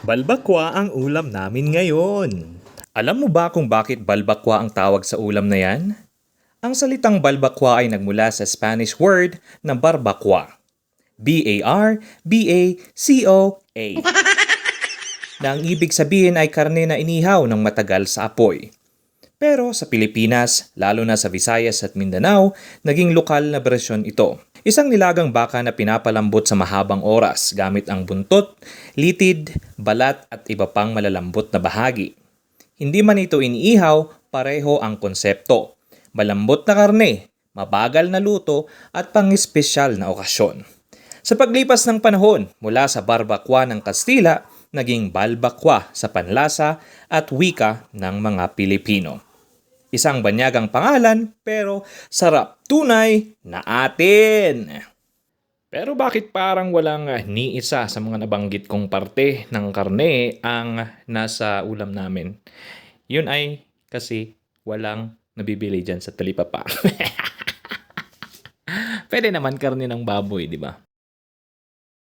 Balbakwa ang ulam namin ngayon. Alam mo ba kung bakit balbakwa ang tawag sa ulam na yan? Ang salitang balbakwa ay nagmula sa Spanish word na barbacoa. B-A-R-B-A-C-O-A. Na ang ibig sabihin ay karne na inihaw ng matagal sa apoy. Pero sa Pilipinas, lalo na sa Visayas at Mindanao, naging lokal na bersyon ito. Isang nilagang baka na pinapalambot sa mahabang oras gamit ang buntot, litid, balat at iba pang malalambot na bahagi. Hindi man ito iniihaw, pareho ang konsepto. Malambot na karne, mabagal na luto at pang-espesyal na okasyon. Sa paglipas ng panahon, mula sa barbacoa ng Kastila, naging balbakwa sa panlasa at wika ng mga Pilipino. Isang banyagang pangalan pero sarap tunay na atin. Pero bakit parang walang ni isa sa mga nabanggit kong parte ng karne ang nasa ulam namin? Yun ay kasi walang nabibili dyan sa talipapa. Pwede naman karne ng baboy, di ba?